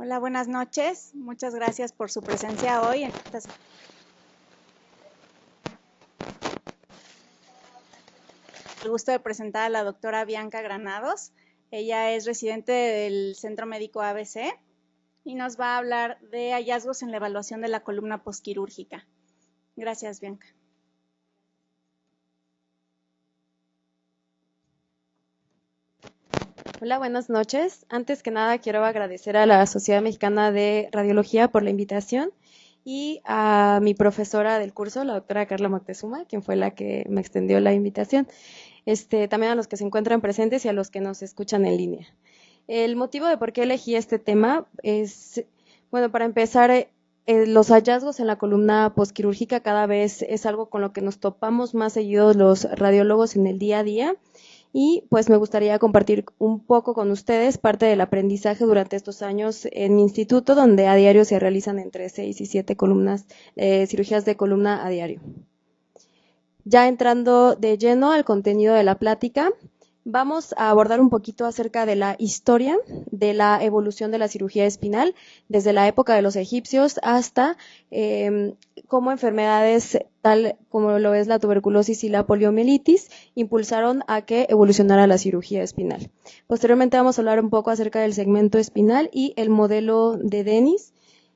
Hola, buenas noches. Muchas gracias por su presencia hoy. El gusto de presentar a la doctora Bianca Granados. Ella es residente del Centro Médico ABC y nos va a hablar de hallazgos en la evaluación de la columna posquirúrgica. Gracias, Bianca. Hola, buenas noches. Antes que nada, quiero agradecer a la Sociedad Mexicana de Radiología por la invitación y a mi profesora del curso, la doctora Carla Moctezuma, quien fue la que me extendió la invitación. También a los que se encuentran presentes y a los que nos escuchan en línea. El motivo de por qué elegí este tema es, bueno, para empezar, los hallazgos en la columna posquirúrgica cada vez es algo con lo que nos topamos más seguidos los radiólogos en el día a día. Y pues me gustaría compartir un poco con ustedes parte del aprendizaje durante estos años en mi instituto, donde a diario se realizan entre 6 y 7 cirugías de columna a diario. Ya entrando de lleno al contenido de la plática, vamos a abordar un poquito acerca de la historia de la evolución de la cirugía espinal, desde la época de los egipcios hasta cómo enfermedades tal como lo es la tuberculosis y la poliomielitis impulsaron a que evolucionara la cirugía espinal. Posteriormente vamos a hablar un poco acerca del segmento espinal y el modelo de Dennis.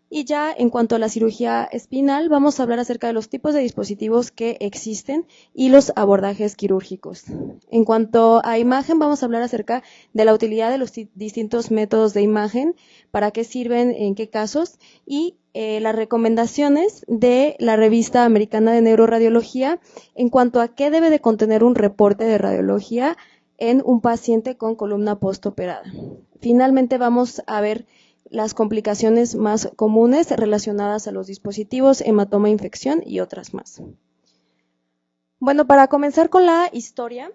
Y ya en cuanto a la cirugía espinal, vamos a hablar acerca de los tipos de dispositivos que existen y los abordajes quirúrgicos. En cuanto a imagen, vamos a hablar acerca de la utilidad de los distintos métodos de imagen, para qué sirven, en qué casos, y las recomendaciones de la revista americana de neuroradiología en cuanto a qué debe de contener un reporte de radiología en un paciente con columna postoperada. Finalmente vamos a ver las complicaciones más comunes relacionadas a los dispositivos, hematoma, infección y otras más. Bueno, para comenzar con la historia,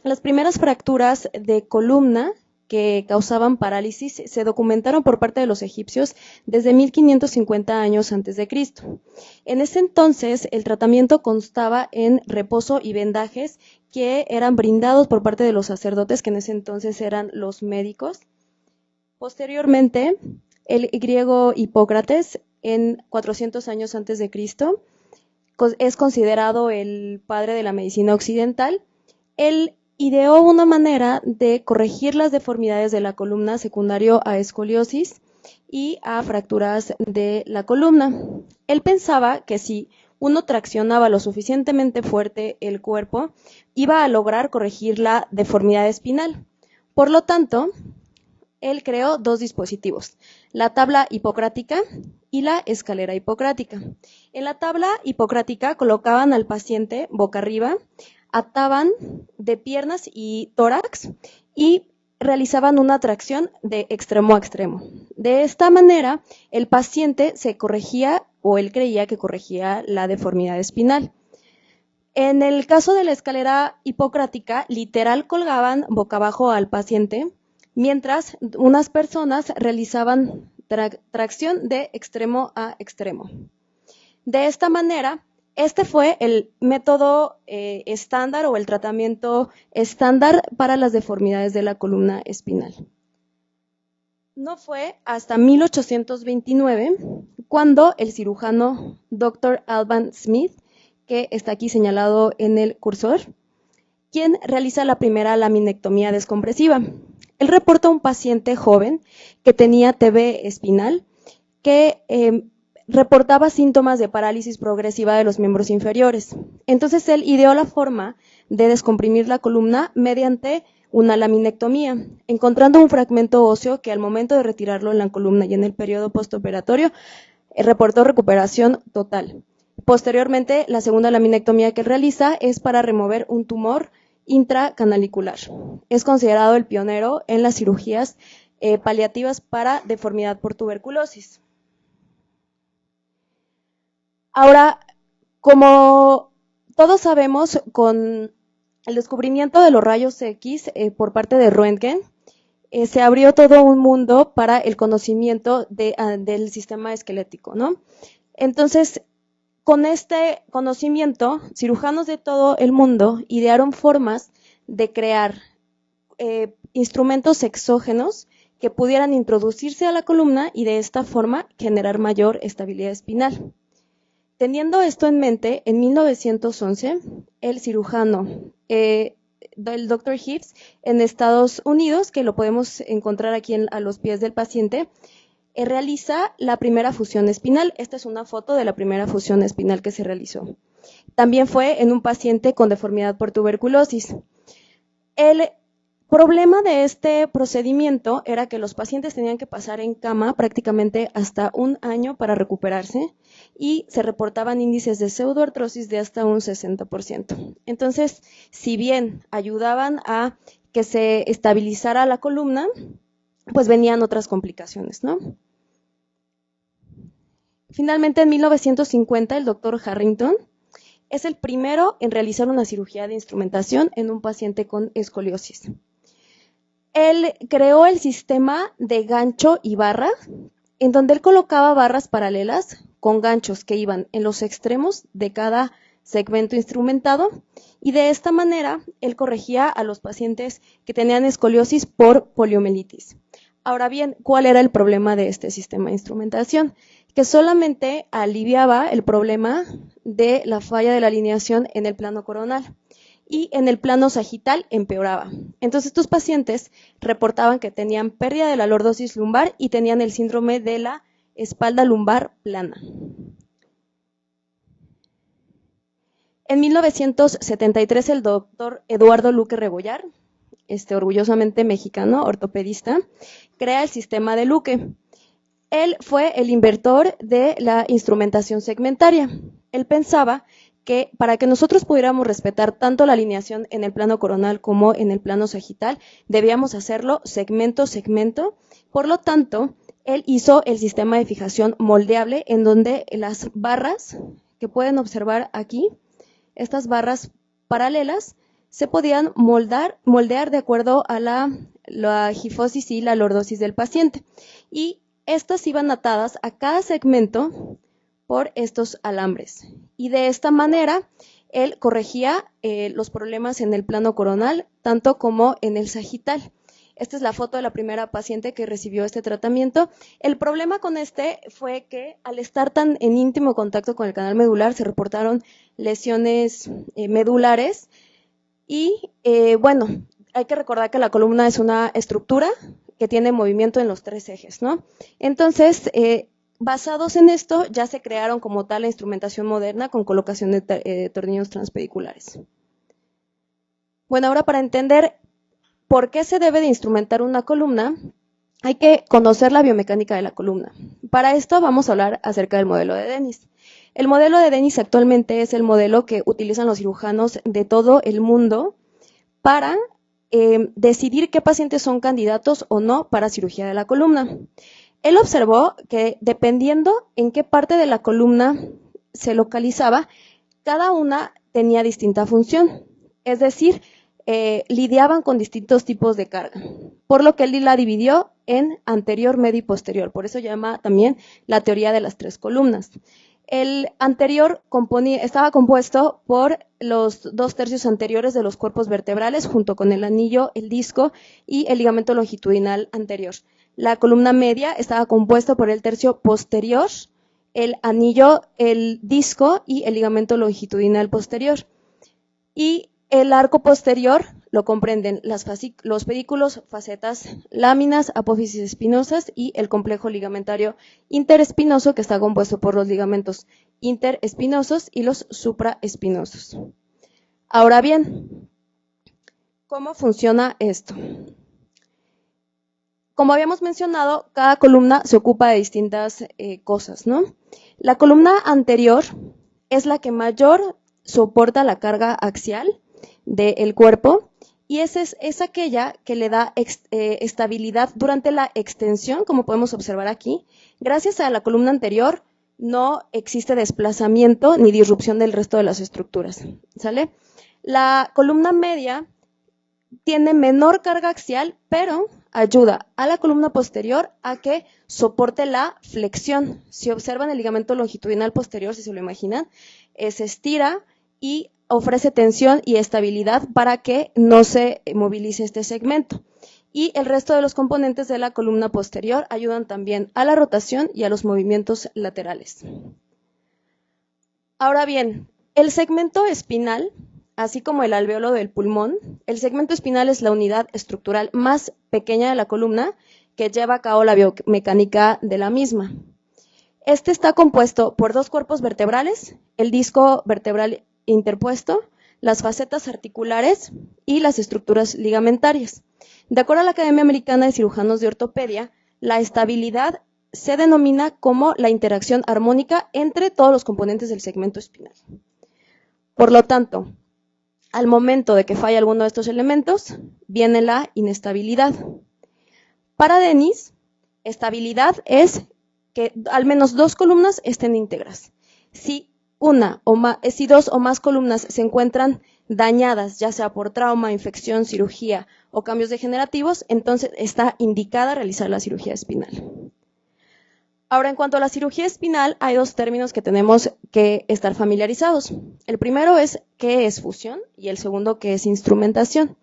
las primeras fracturas de columna que causaban parálisis se documentaron por parte de los egipcios desde 1550 años antes de Cristo. En ese entonces, el tratamiento constaba en reposo y vendajes que eran brindados por parte de los sacerdotes, que en ese entonces eran los médicos. Posteriormente, el griego Hipócrates, en 400 años antes de Cristo, es considerado el padre de la medicina occidental. Él ideó una manera de corregir las deformidades de la columna secundario a escoliosis y a fracturas de la columna. Él pensaba que si uno traccionaba lo suficientemente fuerte el cuerpo, iba a lograr corregir la deformidad espinal. Por lo tanto, él creó dos dispositivos, la tabla hipocrática y la escalera hipocrática. En la tabla hipocrática colocaban al paciente boca arriba, ataban de piernas y tórax y realizaban una tracción de extremo a extremo. De esta manera, el paciente se corregía, o él creía que corregía, la deformidad espinal. En el caso de la escalera hipocrática, literal colgaban boca abajo al paciente, mientras unas personas realizaban tracción de extremo a extremo. De esta manera, este fue el método estándar o el tratamiento estándar para las deformidades de la columna espinal. No fue hasta 1829 cuando el cirujano Dr. Alban Smith, que está aquí señalado en el cursor, quien realiza la primera laminectomía descompresiva. Él reporta a un paciente joven que tenía TB espinal, que reportaba síntomas de parálisis progresiva de los miembros inferiores. Entonces él ideó la forma de descomprimir la columna mediante una laminectomía, encontrando un fragmento óseo que al momento de retirarlo en la columna y en el periodo postoperatorio reportó recuperación total. Posteriormente, la segunda laminectomía que él realiza es para remover un tumor intracanalicular. Es considerado el pionero en las cirugías paliativas para deformidad por tuberculosis. Ahora, como todos sabemos, con el descubrimiento de los rayos X por parte de Röntgen, se abrió todo un mundo para el conocimiento del sistema esquelético, ¿no? Entonces, con este conocimiento, cirujanos de todo el mundo idearon formas de crear instrumentos exógenos que pudieran introducirse a la columna y de esta forma generar mayor estabilidad espinal. Teniendo esto en mente, en 1911, el cirujano, el Dr. Hibbs, en Estados Unidos, que lo podemos encontrar aquí a los pies del paciente, realiza la primera fusión espinal. Esta es una foto de la primera fusión espinal que se realizó. También fue en un paciente con deformidad por tuberculosis. El problema de este procedimiento era que los pacientes tenían que pasar en cama prácticamente hasta un año para recuperarse y se reportaban índices de pseudoartrosis de hasta un 60%. Entonces, si bien ayudaban a que se estabilizara la columna, pues venían otras complicaciones, ¿no? Finalmente, en 1950, el doctor Harrington es el primero en realizar una cirugía de instrumentación en un paciente con escoliosis. Él creó el sistema de gancho y barra, en donde él colocaba barras paralelas con ganchos que iban en los extremos de cada segmento instrumentado, y de esta manera él corregía a los pacientes que tenían escoliosis por poliomielitis. Ahora bien, ¿cuál era el problema de este sistema de instrumentación? Que solamente aliviaba el problema de la falla de la alineación en el plano coronal y en el plano sagital empeoraba. Entonces estos pacientes reportaban que tenían pérdida de la lordosis lumbar y tenían el síndrome de la espalda lumbar plana. En 1973 el doctor Eduardo Luque Rebollar, orgullosamente mexicano, ortopedista, crea el sistema de Luque. Él fue el inventor de la instrumentación segmentaria. Él pensaba que para que nosotros pudiéramos respetar tanto la alineación en el plano coronal como en el plano sagital, debíamos hacerlo segmento a segmento. Por lo tanto, él hizo el sistema de fijación moldeable, en donde las barras que pueden observar aquí, estas barras paralelas, se podían moldear de acuerdo a la gifosis y la lordosis del paciente. Y estas iban atadas a cada segmento por estos alambres. Y de esta manera, él corregía los problemas en el plano coronal, tanto como en el sagital. Esta es la foto de la primera paciente que recibió este tratamiento. El problema con este fue que al estar tan en íntimo contacto con el canal medular, se reportaron lesiones medulares. Y bueno, hay que recordar que la columna es una estructura que tiene movimiento en los tres ejes, ¿no? Entonces, basados en esto, ya se crearon como tal la instrumentación moderna con colocación de tornillos transpediculares. Bueno, ahora para entender por qué se debe de instrumentar una columna, hay que conocer la biomecánica de la columna. Para esto vamos a hablar acerca del modelo de Dennis. El modelo de Dennis actualmente es el modelo que utilizan los cirujanos de todo el mundo para decidir qué pacientes son candidatos o no para cirugía de la columna. Él observó que dependiendo en qué parte de la columna se localizaba, cada una tenía distinta función, es decir, lidiaban con distintos tipos de carga, por lo que él la dividió en anterior, medio y posterior, por eso llama también la teoría de las tres columnas. El anterior estaba compuesto por los 2/3 anteriores de los cuerpos vertebrales, junto con el anillo, el disco y el ligamento longitudinal anterior. La columna media estaba compuesta por el tercio posterior, el anillo, el disco y el ligamento longitudinal posterior. Y el arco posterior lo comprenden los pedículos, facetas, láminas, apófisis espinosas y el complejo ligamentario interespinoso, que está compuesto por los ligamentos interespinosos y los supraespinosos. Ahora bien, ¿cómo funciona esto? Como habíamos mencionado, cada columna se ocupa de distintas cosas, ¿no? La columna anterior es la que mayor soporta la carga axial del cuerpo y es aquella que le da estabilidad durante la extensión, como podemos observar aquí. Gracias a la columna anterior no existe desplazamiento ni disrupción del resto de las estructuras, ¿sale? La columna media tiene menor carga axial, pero ayuda a la columna posterior a que soporte la flexión. Si observan el ligamento longitudinal posterior, si se lo imaginan, se estira y ofrece tensión y estabilidad para que no se movilice este segmento. y el resto de los componentes de la columna posterior ayudan también a la rotación y a los movimientos laterales. Ahora bien, el segmento espinal, así como el alvéolo del pulmón, el segmento espinal es la unidad estructural más pequeña de la columna que lleva a cabo la biomecánica de la misma. Este está compuesto por dos cuerpos vertebrales, el disco vertebral interpuesto, las facetas articulares y las estructuras ligamentarias. De acuerdo a la Academia Americana de Cirujanos de Ortopedia, la estabilidad se denomina como la interacción armónica entre todos los componentes del segmento espinal. Por lo tanto, al momento de que falla alguno de estos elementos, viene la inestabilidad. Para Dennis, estabilidad es que al menos dos columnas estén íntegras. Si dos o más columnas se encuentran dañadas, ya sea por trauma, infección, cirugía o cambios degenerativos, entonces está indicada realizar la cirugía espinal. Ahora, en cuanto a la cirugía espinal, hay dos términos que tenemos que estar familiarizados. El primero es qué es fusión y el segundo qué es instrumentación.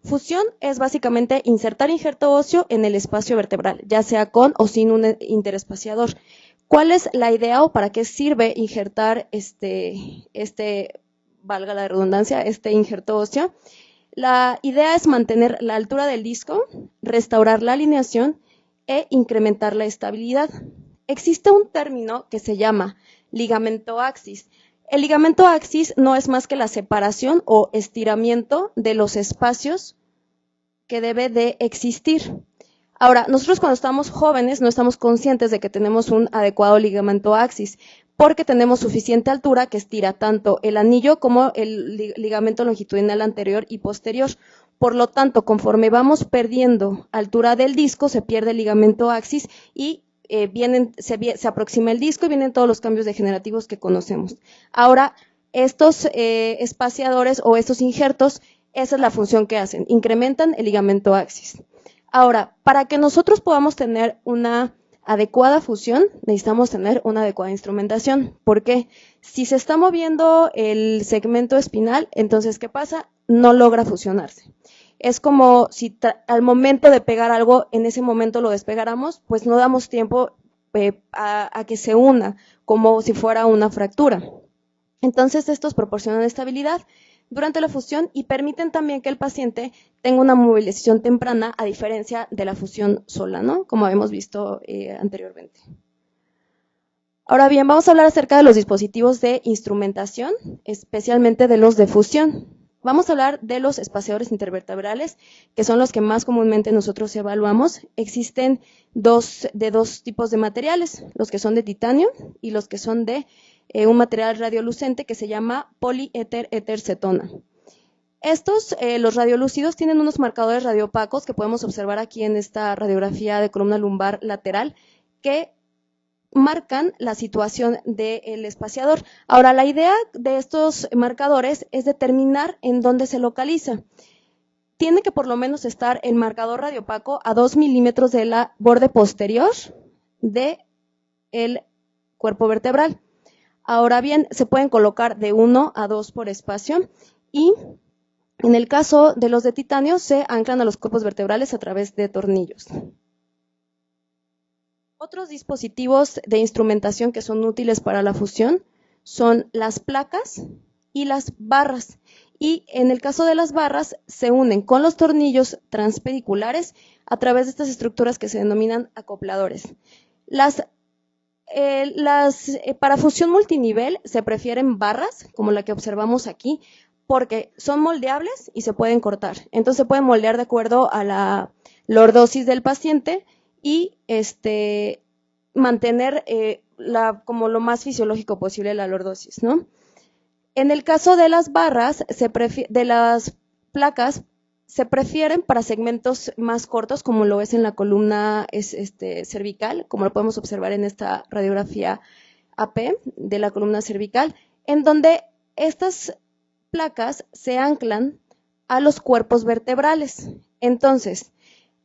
Fusión es básicamente insertar injerto óseo en el espacio vertebral, ya sea con o sin un interespaciador. ¿Cuál es la idea o para qué sirve injertar valga la redundancia, este injerto óseo? La idea es mantener la altura del disco, restaurar la alineación e incrementar la estabilidad. Existe un término que se llama ligamento axis. El ligamento axis no es más que la separación o estiramiento de los espacios que debe de existir. Ahora, nosotros cuando estamos jóvenes no estamos conscientes de que tenemos un adecuado ligamento axis, porque tenemos suficiente altura que estira tanto el anillo como el ligamento longitudinal anterior y posterior. Por lo tanto, conforme vamos perdiendo altura del disco, se pierde el ligamento axis y se aproxima el disco y vienen todos los cambios degenerativos que conocemos. Ahora, estos espaciadores o estos injertos, esa es la función que hacen, incrementan el ligamento axis. Ahora, para que nosotros podamos tener una adecuada fusión, necesitamos tener una adecuada instrumentación. ¿Por qué? Si se está moviendo el segmento espinal, entonces, ¿qué pasa? No logra fusionarse. Es como si al momento de pegar algo, en ese momento lo despegáramos, pues no damos tiempo a que se una, como si fuera una fractura. Entonces, estos proporcionan estabilidad durante la fusión y permiten también que el paciente tenga una movilización temprana, a diferencia de la fusión sola, ¿no? Como habíamos visto anteriormente. Ahora bien, vamos a hablar acerca de los dispositivos de instrumentación, especialmente de los de fusión. Vamos a hablar de los espaciadores intervertebrales, que son los que más comúnmente nosotros evaluamos. Existen dos tipos de materiales, los que son de titanio y los que son de un material radiolucente que se llama poliéter-éter-cetona. Estos, los radiolúcidos, tienen unos marcadores radiopacos que podemos observar aquí en esta radiografía de columna lumbar lateral, que marcan la situación del espaciador. Ahora, la idea de estos marcadores es determinar en dónde se localiza. Tiene que por lo menos estar el marcador radiopaco a 2 milímetros de la borde posterior del cuerpo vertebral. Ahora bien, se pueden colocar de 1 a 2 por espacio y en el caso de los de titanio se anclan a los cuerpos vertebrales a través de tornillos. Otros dispositivos de instrumentación que son útiles para la fusión son las placas y las barras. Y en el caso de las barras, se unen con los tornillos transpediculares a través de estas estructuras que se denominan acopladores. Para fusión multinivel se prefieren barras, como la que observamos aquí, porque son moldeables y se pueden cortar. Entonces se pueden moldear de acuerdo a la lordosis del paciente y mantener como lo más fisiológico posible la lordosis, ¿no? En el caso de las barras, de las placas, se prefieren para segmentos más cortos, como lo es en la columna cervical, como lo podemos observar en esta radiografía AP de la columna cervical, en donde estas placas se anclan a los cuerpos vertebrales. Entonces,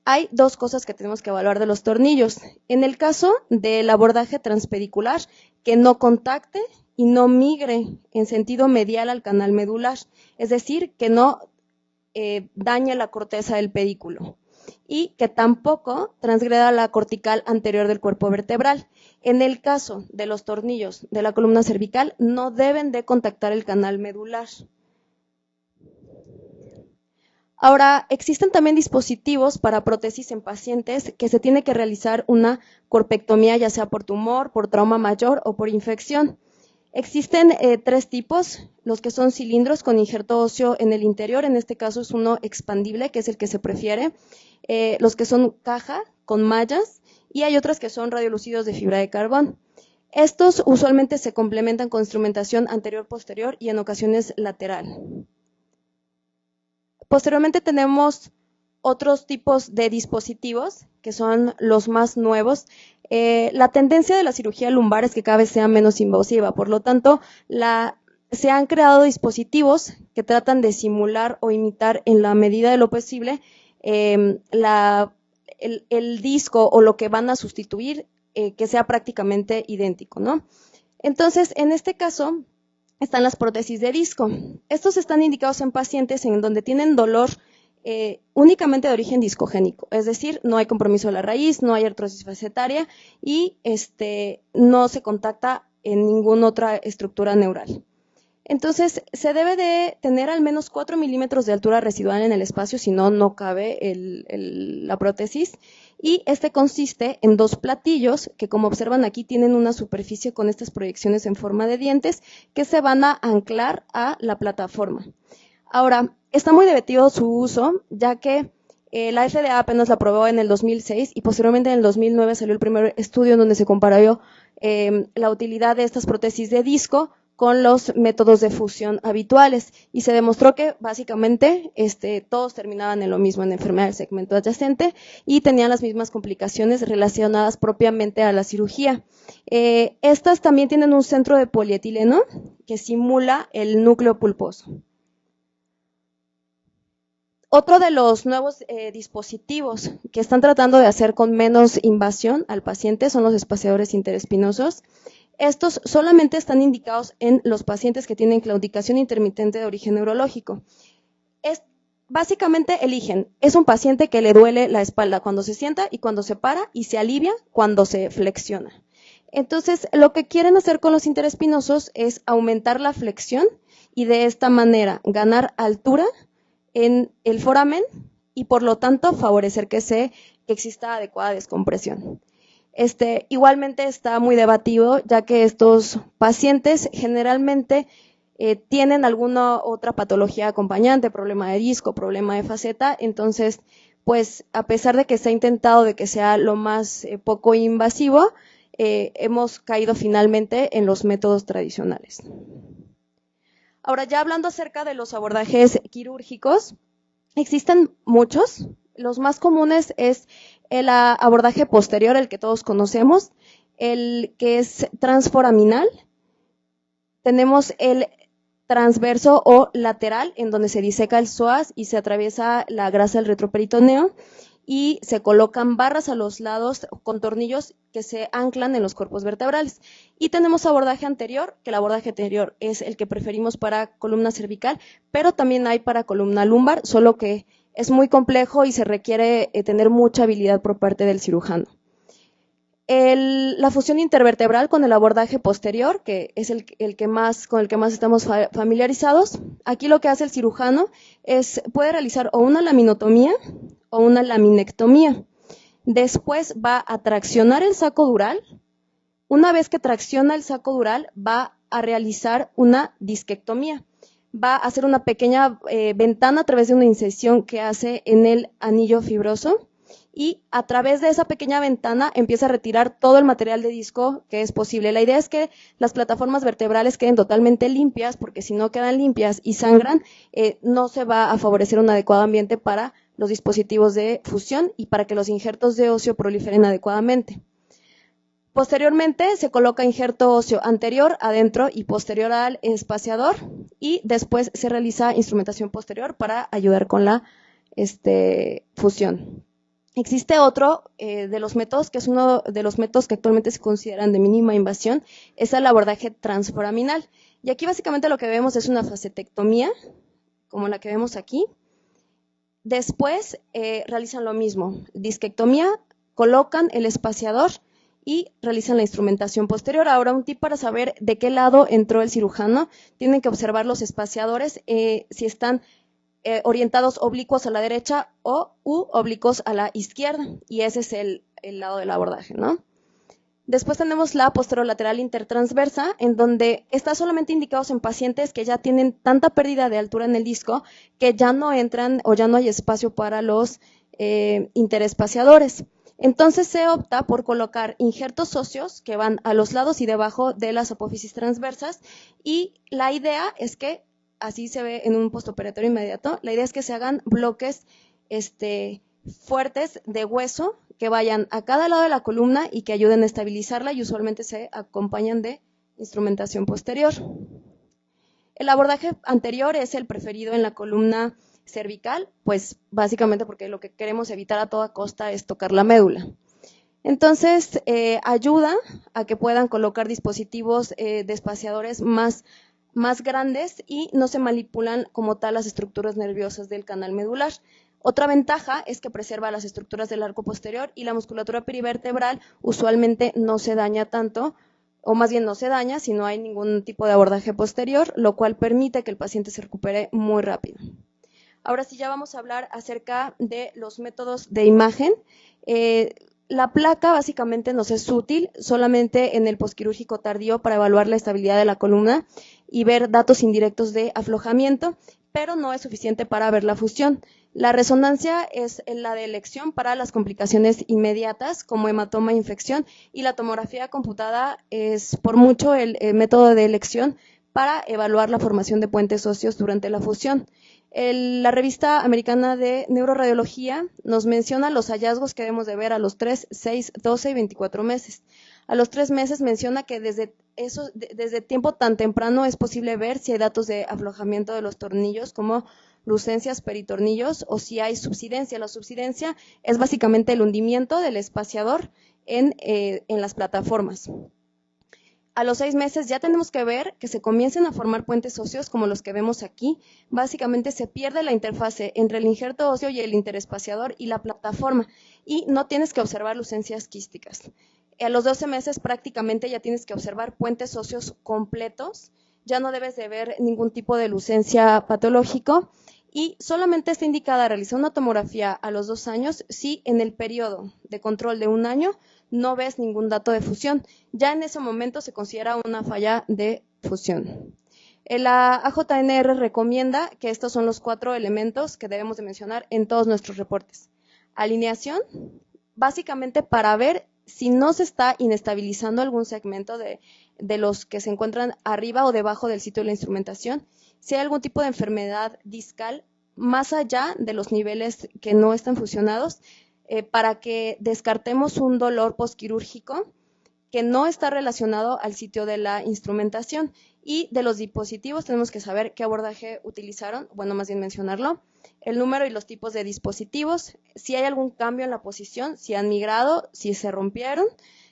hay dos cosas que tenemos que evaluar de los tornillos. En el caso del abordaje transpedicular, que no contacte y no migre en sentido medial al canal medular, es decir, que no dañe la corteza del pedículo. y que tampoco transgreda la cortical anterior del cuerpo vertebral. En el caso de los tornillos de la columna cervical, no deben de contactar el canal medular. Ahora, existen también dispositivos para prótesis en pacientes que se tiene que realizar una corpectomía, ya sea por tumor, por trauma mayor o por infección. Existen 3 tipos, los que son cilindros con injerto óseo en el interior, en este caso es uno expandible, que es el que se prefiere, los que son caja con mallas, y hay otros que son radiolucidos de fibra de carbón. Estos usualmente se complementan con instrumentación anterior-posterior y en ocasiones lateral. Posteriormente tenemos otros tipos de dispositivos, que son los más nuevos. La tendencia de la cirugía lumbar es que cada vez sea menos invasiva, por lo tanto, se han creado dispositivos que tratan de simular o imitar en la medida de lo posible el disco o lo que van a sustituir, que sea prácticamente idéntico, ¿no? Entonces, en este caso, están las prótesis de disco. Estos están indicados en pacientes en donde tienen dolor únicamente de origen discogénico, es decir, no hay compromiso de la raíz, no hay artrosis facetaria y no se contacta en ninguna otra estructura neural. Entonces, se debe de tener al menos 4 milímetros de altura residual en el espacio, si no, no cabe la prótesis. Y consiste en 2 platillos que, como observan aquí, tienen una superficie con estas proyecciones en forma de dientes que se van a anclar a la plataforma. Ahora, está muy debatido su uso, ya que la FDA apenas la aprobó en el 2006 y posteriormente en el 2009 salió el primer estudio en donde se comparó la utilidad de estas prótesis de disco con los métodos de fusión habituales y se demostró que básicamente todos terminaban en lo mismo, en enfermedad del segmento adyacente y tenían las mismas complicaciones relacionadas propiamente a la cirugía. Estas también tienen un centro de polietileno que simula el núcleo pulposo. Otro de los nuevos dispositivos que están tratando de hacer con menos invasión al paciente son los espaciadores interespinosos. Estos solamente están indicados en los pacientes que tienen claudicación intermitente de origen neurológico. Básicamente eligen, es un paciente que le duele la espalda cuando se sienta y cuando se para y se alivia cuando se flexiona. Entonces, lo que quieren hacer con los interespinosos es aumentar la flexión y de esta manera ganar altura en el foramen y por lo tanto favorecer que exista adecuada descompresión. Igualmente está muy debatido, ya que estos pacientes generalmente tienen alguna otra patología acompañante, problema de disco, problema de faceta, entonces, pues, a pesar de que se ha intentado de que sea lo más poco invasivo, hemos caído finalmente en los métodos tradicionales. Ahora, ya hablando acerca de los abordajes quirúrgicos, existen muchos. Los más comunes es el abordaje posterior, el que todos conocemos, el que es transforaminal. Tenemos el transverso o lateral, en donde se diseca el psoas y se atraviesa la grasa del retroperitoneo y se colocan barras a los lados con tornillos que se anclan en los cuerpos vertebrales. Y tenemos abordaje anterior, que el abordaje anterior es el que preferimos para columna cervical, pero también hay para columna lumbar, solo que es muy complejo y se requiere tener mucha habilidad por parte del cirujano. La fusión intervertebral con el abordaje posterior, que es con el que más estamos familiarizados. Aquí lo que hace el cirujano puede realizar o una laminotomía o una laminectomía. Después va a traccionar el saco dural. Una vez que tracciona el saco dural, va a realizar una disquectomía. Va a hacer una pequeña ventana a través de una incisión que hace en el anillo fibroso y a través de esa pequeña ventana empieza a retirar todo el material de disco que es posible. La idea es que las plataformas vertebrales queden totalmente limpias, porque si no quedan limpias y sangran, no se va a favorecer un adecuado ambiente para los dispositivos de fusión y para que los injertos de óseo proliferen adecuadamente. Posteriormente se coloca injerto óseo anterior, adentro y posterior al espaciador y después se realiza instrumentación posterior para ayudar con la fusión. Existe otro de los métodos, que es uno de los métodos que actualmente se consideran de mínima invasión, es el abordaje transforaminal. Y aquí básicamente lo que vemos es una facetectomía, como la que vemos aquí, Después realizan lo mismo, disquectomía, colocan el espaciador y realizan la instrumentación posterior. Ahora, un tip para saber de qué lado entró el cirujano: tienen que observar los espaciadores si están orientados oblicuos a la derecha u oblicuos a la izquierda, y ese es el lado del abordaje, ¿no? Después tenemos la posterolateral intertransversa, en donde está solamente indicados en pacientes que ya tienen tanta pérdida de altura en el disco que ya no entran o ya no hay espacio para los interespaciadores. Entonces se opta por colocar injertos óseos que van a los lados y debajo de las apófisis transversas, y la idea es que, así se ve en un postoperatorio inmediato, la idea es que se hagan bloques fuertes de hueso que vayan a cada lado de la columna y que ayuden a estabilizarla, y usualmente se acompañan de instrumentación posterior. El abordaje anterior es el preferido en la columna cervical, pues básicamente porque lo que queremos evitar a toda costa es tocar la médula. Entonces, ayuda a que puedan colocar dispositivos de espaciadores más grandes y no se manipulan como tal las estructuras nerviosas del canal medular. Otra ventaja es que preserva las estructuras del arco posterior, y la musculatura perivertebral usualmente no se daña tanto, o más bien no se daña si no hay ningún tipo de abordaje posterior, lo cual permite que el paciente se recupere muy rápido. Ahora sí, ya vamos a hablar acerca de los métodos de imagen. La placa básicamente nos es útil solamente en el posquirúrgico tardío para evaluar la estabilidad de la columna y ver datos indirectos de aflojamiento, pero no es suficiente para ver la fusión. La resonancia es la de elección para las complicaciones inmediatas como hematoma e infección, y la tomografía computada es por mucho el método de elección para evaluar la formación de puentes óseos durante la fusión. La revista americana de neuroradiología nos menciona los hallazgos que debemos de ver a los 3, 6, 12 y 24 meses. A los 3 meses menciona que desde tiempo tan temprano es posible ver si hay datos de aflojamiento de los tornillos, como lucencias, peritornillos, o si hay subsidencia. La subsidencia es básicamente el hundimiento del espaciador en las plataformas. A los 6 meses ya tenemos que ver que se comiencen a formar puentes óseos como los que vemos aquí. Básicamente se pierde la interfase entre el injerto óseo y el interespaciador y la plataforma, y no tienes que observar lucencias quísticas. A los 12 meses prácticamente ya tienes que observar puentes óseos completos, ya no debes de ver ningún tipo de lucencia patológico, y solamente está indicada realizar una tomografía a los 2 años si en el periodo de control de 1 año no ves ningún dato de fusión. Ya en ese momento se considera una falla de fusión. La AJNR recomienda que estos son los 4 elementos que debemos de mencionar en todos nuestros reportes. Alineación, básicamente para ver si no se está inestabilizando algún segmento de los que se encuentran arriba o debajo del sitio de la instrumentación, si hay algún tipo de enfermedad discal más allá de los niveles que no están fusionados, para que descartemos un dolor posquirúrgico que no está relacionado al sitio de la instrumentación. Y de los dispositivos tenemos que saber qué abordaje utilizaron, bueno, más bien mencionarlo, el número y los tipos de dispositivos, si hay algún cambio en la posición, si han migrado, si se rompieron,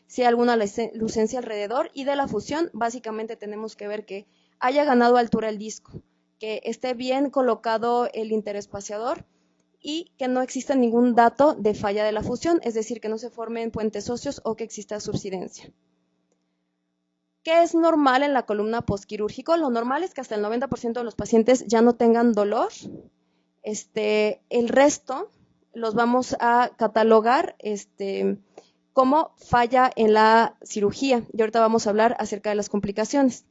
si hay alguna lucencia alrededor, y de la fusión básicamente tenemos que ver que haya ganado altura el disco, que esté bien colocado el interespaciador y que no exista ningún dato de falla de la fusión, es decir, que no se formen puentes óseos o que exista subsidencia. ¿Qué es normal en la columna posquirúrgico? Lo normal es que hasta el 90% de los pacientes ya no tengan dolor. El resto los vamos a catalogar como falla en la cirugía, y ahorita vamos a hablar acerca de las complicaciones.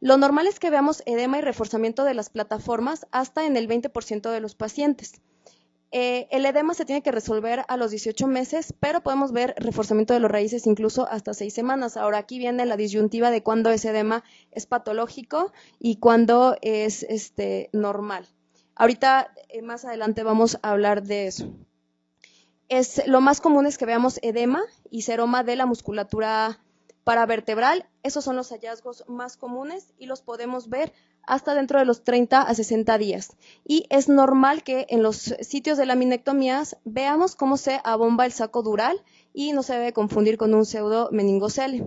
Lo normal es que veamos edema y reforzamiento de las plataformas hasta en el 20% de los pacientes. El edema se tiene que resolver a los 18 meses, pero podemos ver reforzamiento de los raíces incluso hasta 6 semanas. Ahora aquí viene la disyuntiva de cuándo ese edema es patológico y cuándo es normal. Ahorita más adelante vamos a hablar de eso. Lo más común es que veamos edema y seroma de la musculatura paravertebral. Esos son los hallazgos más comunes y los podemos ver hasta dentro de los 30 a 60 días. Y es normal que en los sitios de laminectomías veamos cómo se abomba el saco dural y no se debe confundir con un pseudo meningocele.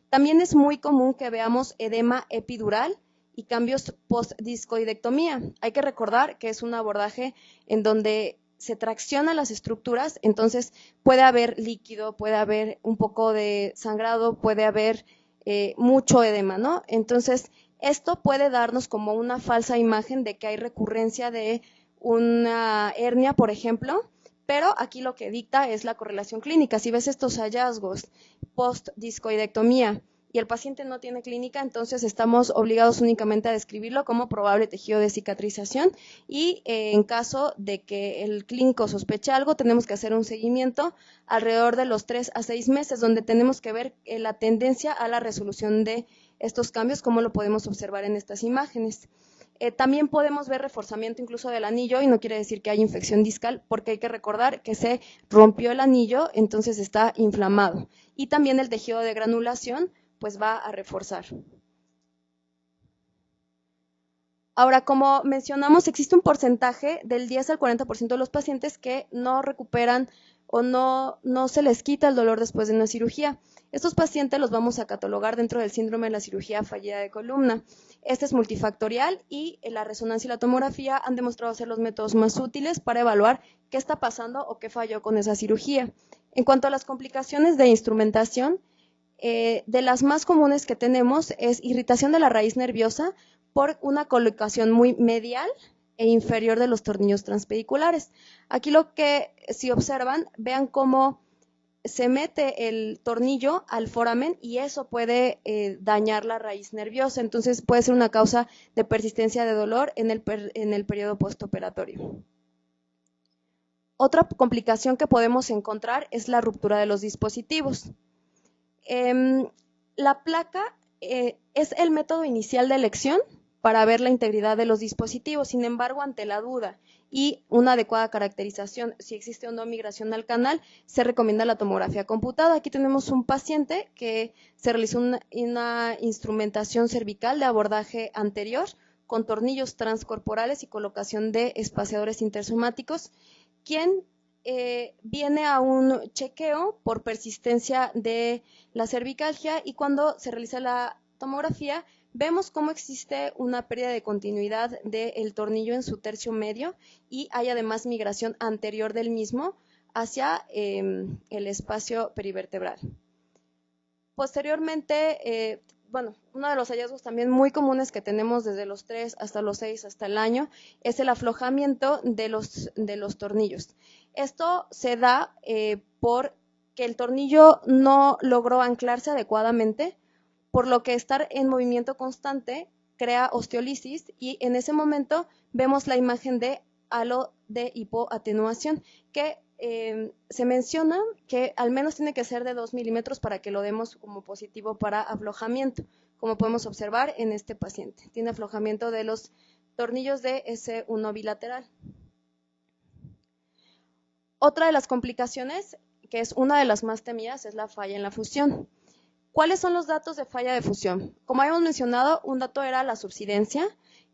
También es muy común que veamos edema epidural y cambios post-discoidectomía. Hay que recordar que es un abordaje en donde se traccionan las estructuras, entonces puede haber líquido, puede haber un poco de sangrado, puede haber mucho edema, ¿no? Entonces, esto puede darnos como una falsa imagen de que hay recurrencia de una hernia, por ejemplo, pero aquí lo que dicta es la correlación clínica. Si ves estos hallazgos post-discoidectomía y el paciente no tiene clínica, entonces estamos obligados únicamente a describirlo como probable tejido de cicatrización y en caso de que el clínico sospeche algo, tenemos que hacer un seguimiento alrededor de los 3 a 6 meses, donde tenemos que ver la tendencia a la resolución de estos cambios, como lo podemos observar en estas imágenes. También podemos ver reforzamiento incluso del anillo y no quiere decir que haya infección discal porque hay que recordar que se rompió el anillo, entonces está inflamado. Y también el tejido de granulación pues va a reforzar. Ahora, como mencionamos, existe un porcentaje del 10 al 40% de los pacientes que no recuperan o no se les quita el dolor después de una cirugía. Estos pacientes los vamos a catalogar dentro del síndrome de la cirugía fallida de columna. Este es multifactorial y la resonancia y la tomografía han demostrado ser los métodos más útiles para evaluar qué está pasando o qué falló con esa cirugía. En cuanto a las complicaciones de instrumentación, de las más comunes que tenemos es irritación de la raíz nerviosa por una colocación muy medial e inferior de los tornillos transpediculares. Aquí lo que, si observan, vean cómo se mete el tornillo al foramen y eso puede dañar la raíz nerviosa, entonces puede ser una causa de persistencia de dolor en el periodo postoperatorio. Otra complicación que podemos encontrar es la ruptura de los dispositivos. La placa es el método inicial de elección para ver la integridad de los dispositivos. Sin embargo, ante la duda y una adecuada caracterización, si existe o no migración al canal, se recomienda la tomografía computada. Aquí tenemos un paciente que se realizó una instrumentación cervical de abordaje anterior con tornillos transcorporales y colocación de espaciadores intersomáticos, quien viene a un chequeo por persistencia de la cervicalgia y cuando se realiza la tomografía vemos cómo existe una pérdida de continuidad del tornillo en su tercio medio y hay además migración anterior del mismo hacia el espacio perivertebral. Posteriormente, uno de los hallazgos también muy comunes que tenemos desde los 3 hasta los 6 hasta el año es el aflojamiento de los tornillos. Esto se da porque el tornillo no logró anclarse adecuadamente, por lo que estar en movimiento constante crea osteolisis y en ese momento vemos la imagen de halo de hipoatenuación que se menciona que al menos tiene que ser de 2 milímetros para que lo demos como positivo para aflojamiento, como podemos observar en este paciente. Tiene aflojamiento de los tornillos de S1 bilateral. Otra de las complicaciones, que es una de las más temidas, es la falla en la fusión. ¿Cuáles son los datos de falla de fusión? Como habíamos mencionado, un dato era la subsidencia,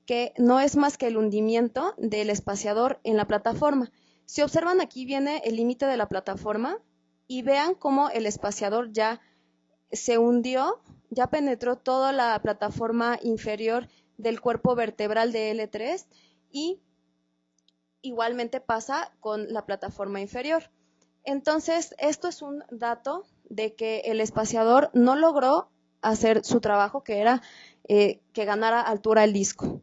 que no es más que el hundimiento del espaciador en la plataforma. Si observan, aquí viene el límite de la plataforma y vean cómo el espaciador ya se hundió, ya penetró toda la plataforma inferior del cuerpo vertebral de L3 y igualmente pasa con la plataforma inferior. Entonces, esto es un dato de que el espaciador no logró hacer su trabajo, que era que ganara altura el disco.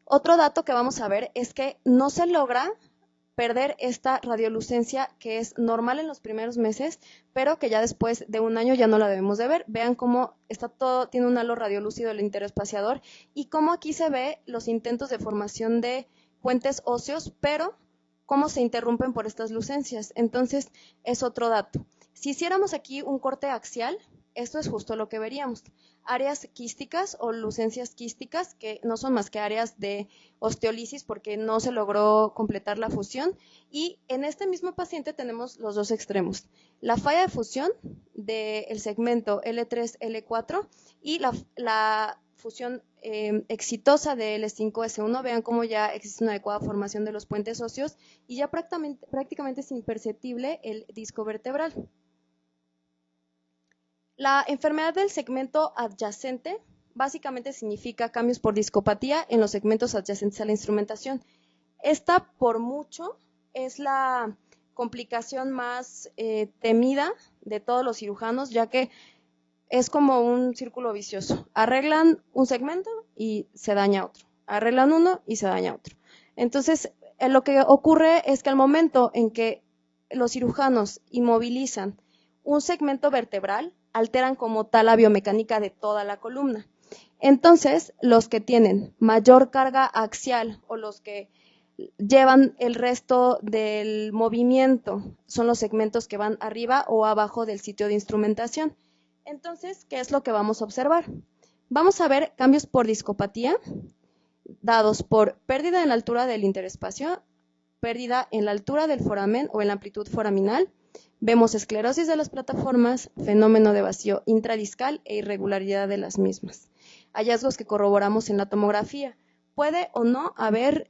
Otro dato que vamos a ver es que no se logra perder esta radiolucencia que es normal en los primeros meses, pero que ya después de un año ya no la debemos de ver. Vean cómo está todo, tiene un halo radiolúcido el interespaciador y cómo aquí se ve los intentos de formación de puentes óseos, pero cómo se interrumpen por estas lucencias. Entonces, es otro dato. Si hiciéramos aquí un corte axial, esto es justo lo que veríamos. Áreas quísticas o lucencias quísticas, que no son más que áreas de osteolisis porque no se logró completar la fusión. Y en este mismo paciente tenemos los dos extremos. La falla de fusión del segmento L3, L4 y la fusión exitosa de L5-S1, vean cómo ya existe una adecuada formación de los puentes óseos y ya prácticamente es imperceptible el disco vertebral. La enfermedad del segmento adyacente básicamente significa cambios por discopatía en los segmentos adyacentes a la instrumentación. Esta, por mucho, es la complicación más temida de todos los cirujanos, ya que es como un círculo vicioso. Arreglan un segmento y se daña otro. Arreglan uno y se daña otro. Entonces, lo que ocurre es que al momento en que los cirujanos inmovilizan un segmento vertebral, alteran como tal la biomecánica de toda la columna. Entonces, los que tienen mayor carga axial o los que llevan el resto del movimiento son los segmentos que van arriba o abajo del sitio de instrumentación. Entonces, ¿qué es lo que vamos a observar? Vamos a ver cambios por discopatía dados por pérdida en la altura del interespacio, pérdida en la altura del foramen o en la amplitud foraminal. Vemos esclerosis de las plataformas, fenómeno de vacío intradiscal e irregularidad de las mismas. Hallazgos que corroboramos en la tomografía. Puede o no haber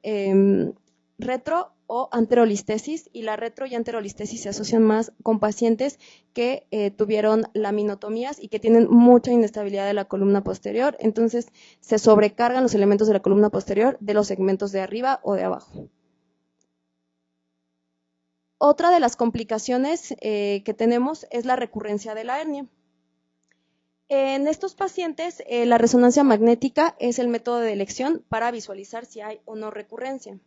retro o anterolistesis, y la retro y anterolistesis se asocian más con pacientes que tuvieron laminotomías y que tienen mucha inestabilidad de la columna posterior, entonces se sobrecargan los elementos de la columna posterior de los segmentos de arriba o de abajo. Otra de las complicaciones que tenemos es la recurrencia de la hernia. En estos pacientes, la resonancia magnética es el método de elección para visualizar si hay o no recurrencia.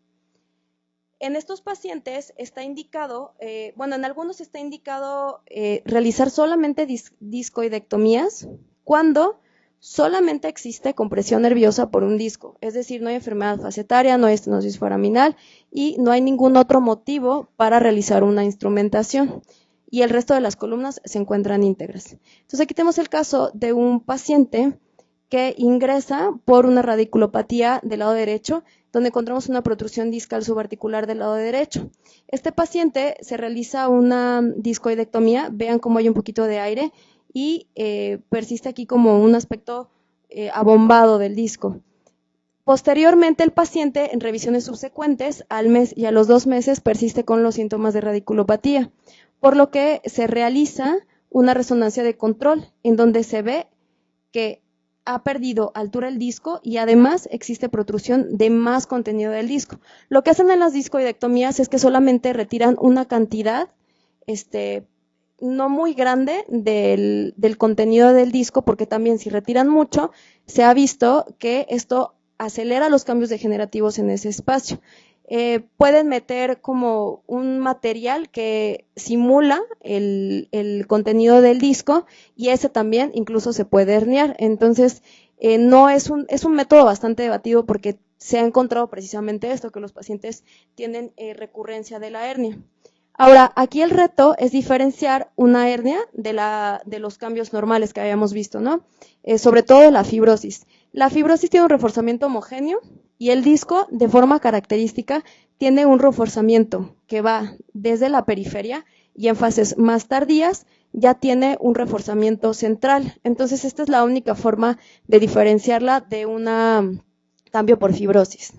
En estos pacientes está indicado, en algunos está indicado realizar solamente discoidectomías cuando solamente existe compresión nerviosa por un disco, es decir, no hay enfermedad facetaria, no hay estenosis foraminal y no hay ningún otro motivo para realizar una instrumentación, y el resto de las columnas se encuentran íntegras. Entonces aquí tenemos el caso de un paciente que ingresa por una radiculopatía del lado derecho, donde encontramos una protrusión discal subarticular del lado derecho. Este paciente se realiza una discoidectomía, vean cómo hay un poquito de aire, y persiste aquí como un aspecto abombado del disco. Posteriormente, el paciente, en revisiones subsecuentes, al mes y a los 2 meses, persiste con los síntomas de radiculopatía, por lo que se realiza una resonancia de control, en donde se ve que ha perdido altura el disco y además existe protrusión de más contenido del disco. Lo que hacen en las discoidectomías es que solamente retiran una cantidad no muy grande del contenido del disco, porque también si retiran mucho, se ha visto que esto acelera los cambios degenerativos en ese espacio. Pueden meter como un material que simula el contenido del disco, y ese también incluso se puede herniar. Entonces, no es un método bastante debatido, porque se ha encontrado precisamente esto, que los pacientes tienen recurrencia de la hernia. Ahora, aquí el reto es diferenciar una hernia de los cambios normales que habíamos visto, ¿no? Sobre todo de la fibrosis. La fibrosis tiene un reforzamiento homogéneo, y el disco, de forma característica, tiene un reforzamiento que va desde la periferia, y en fases más tardías ya tiene un reforzamiento central. Entonces, esta es la única forma de diferenciarla de un cambio por fibrosis.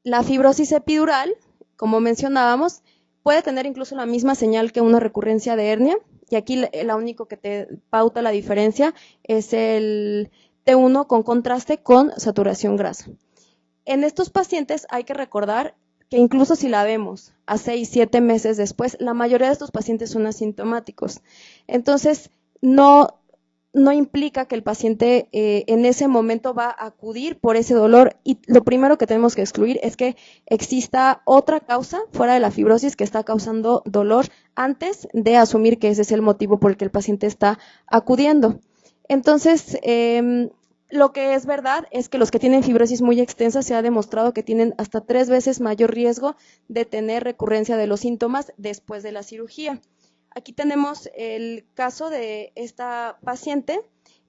La fibrosis epidural, como mencionábamos, puede tener incluso la misma señal que una recurrencia de hernia, y aquí lo único que te pauta la diferencia es el T1 con contraste con saturación grasa. En estos pacientes hay que recordar que incluso si la vemos a 6, 7 meses después, la mayoría de estos pacientes son asintomáticos. Entonces, no implica que el paciente en ese momento va a acudir por ese dolor, y lo primero que tenemos que excluir es que exista otra causa fuera de la fibrosis que está causando dolor antes de asumir que ese es el motivo por el que el paciente está acudiendo. Entonces, lo que es verdad es que los que tienen fibrosis muy extensa se ha demostrado que tienen hasta 3 veces mayor riesgo de tener recurrencia de los síntomas después de la cirugía. Aquí tenemos el caso de esta paciente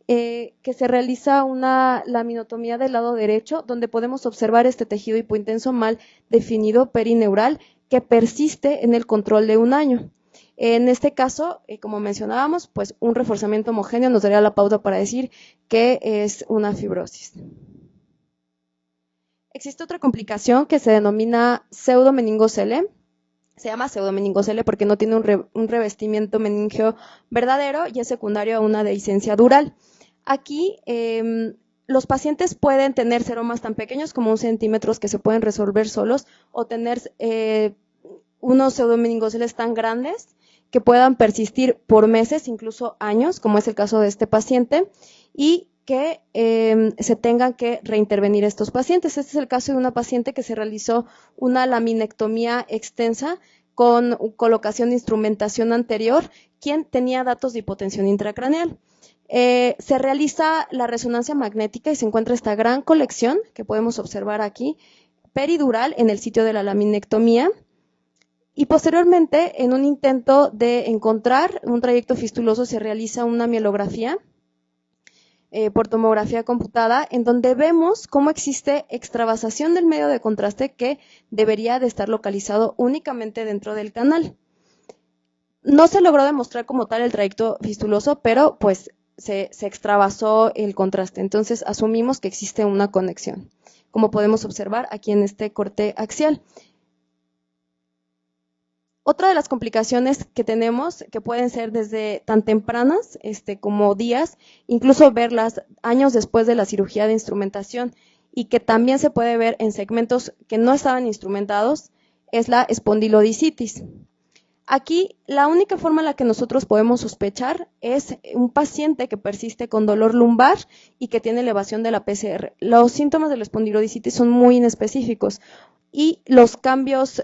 que se realiza una laminotomía del lado derecho, donde podemos observar este tejido hipointenso mal definido perineural que persiste en el control de 1 año. En este caso, como mencionábamos, pues un reforzamiento homogéneo nos daría la pauta para decir que es una fibrosis. Existe otra complicación que se denomina pseudomeningocele. Se llama pseudomeningocele porque no tiene un revestimiento meningeo verdadero y es secundario a una dehiscencia dural. Aquí los pacientes pueden tener seromas tan pequeños como 1 centímetro que se pueden resolver solos o tener unos pseudomeningoceles tan grandes que puedan persistir por meses, incluso años, como es el caso de este paciente, y que se tengan que reintervenir estos pacientes. Este es el caso de una paciente que se realizó una laminectomía extensa con colocación de instrumentación anterior, quien tenía datos de hipotensión intracraneal. Se realiza la resonancia magnética y se encuentra esta gran colección que podemos observar aquí, peridural en el sitio de la laminectomía, y posteriormente, en un intento de encontrar un trayecto fistuloso, se realiza una mielografía por tomografía computada, en donde vemos cómo existe extravasación del medio de contraste que debería de estar localizado únicamente dentro del canal. No se logró demostrar como tal el trayecto fistuloso, pero pues se extravasó el contraste. Entonces asumimos que existe una conexión, como podemos observar aquí en este corte axial. Otra de las complicaciones que tenemos, que pueden ser desde tan tempranas como días, incluso verlas años después de la cirugía de instrumentación, y que también se puede ver en segmentos que no estaban instrumentados, es la espondilodicitis. Aquí, la única forma en la que nosotros podemos sospechar es un paciente que persiste con dolor lumbar y que tiene elevación de la PCR. Los síntomas de la espondilodicitis son muy inespecíficos y los cambios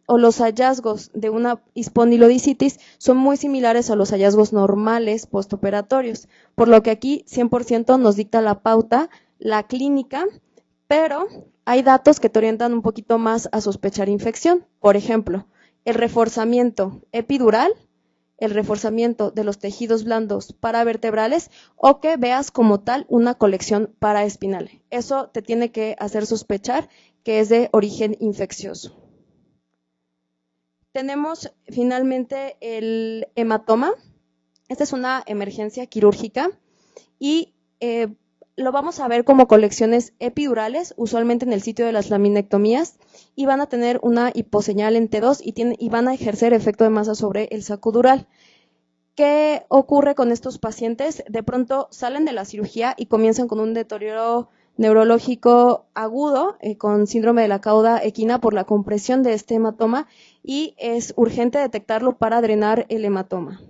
o los hallazgos de una espondilodicitis son muy similares a los hallazgos normales postoperatorios, por lo que aquí 100% nos dicta la pauta, la clínica, pero hay datos que te orientan un poquito más a sospechar infección. Por ejemplo, el reforzamiento epidural, el reforzamiento de los tejidos blandos paravertebrales o que veas como tal una colección paraespinal. Eso te tiene que hacer sospechar que es de origen infeccioso. Tenemos finalmente el hematoma. Esta es una emergencia quirúrgica y lo vamos a ver como colecciones epidurales, usualmente en el sitio de las laminectomías, y van a tener una hiposeñal en T2 y van a ejercer efecto de masa sobre el saco dural. ¿Qué ocurre con estos pacientes? De pronto salen de la cirugía y comienzan con un deterioro neurológico agudo con síndrome de la cauda equina por la compresión de este hematoma y es urgente detectarlo para drenar el hematoma.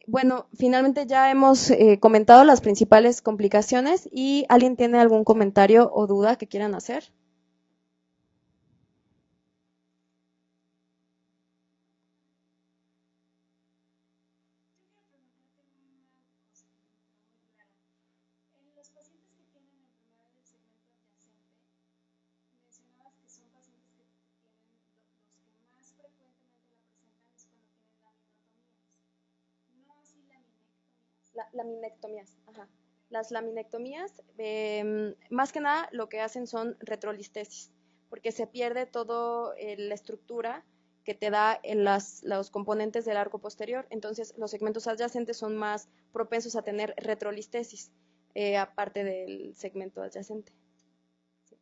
Bueno, finalmente ya hemos comentado las principales complicaciones y ¿alguien tiene algún comentario o duda que quieran hacer? Laminectomías, ajá. Las laminectomías, más que nada, lo que hacen son retrolistesis, porque se pierde toda la estructura que te da en los componentes del arco posterior. Entonces, los segmentos adyacentes son más propensos a tener retrolistesis, aparte del segmento adyacente. Sí.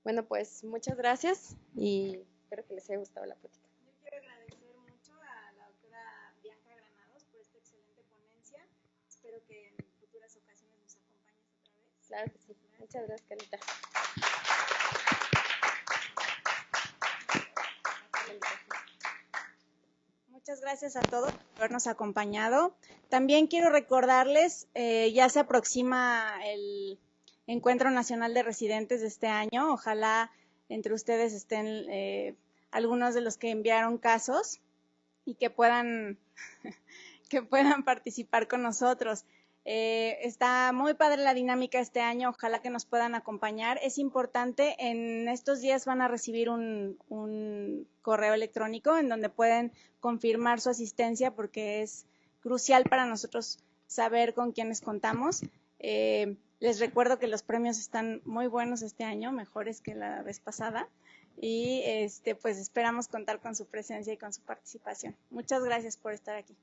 Bueno, pues muchas gracias y espero que les haya gustado la plática. Yo quiero agradecer mucho a la doctora Bianca Granados por esta excelente ponencia. Espero que en futuras ocasiones nos acompañes otra vez. Claro que sí. Muchas gracias, Carita. Muchas gracias a todos por habernos acompañado. También quiero recordarles, ya se aproxima el Encuentro Nacional de Residentes de este año. Ojalá entre ustedes estén algunos de los que enviaron casos y que puedan participar con nosotros. Está muy padre la dinámica este año, ojalá que nos puedan acompañar. Es importante, en estos días van a recibir un correo electrónico en donde pueden confirmar su asistencia porque es crucial para nosotros saber con quiénes contamos. Les recuerdo que los premios están muy buenos este año, mejores que la vez pasada. Y pues esperamos contar con su presencia y con su participación. Muchas gracias por estar aquí.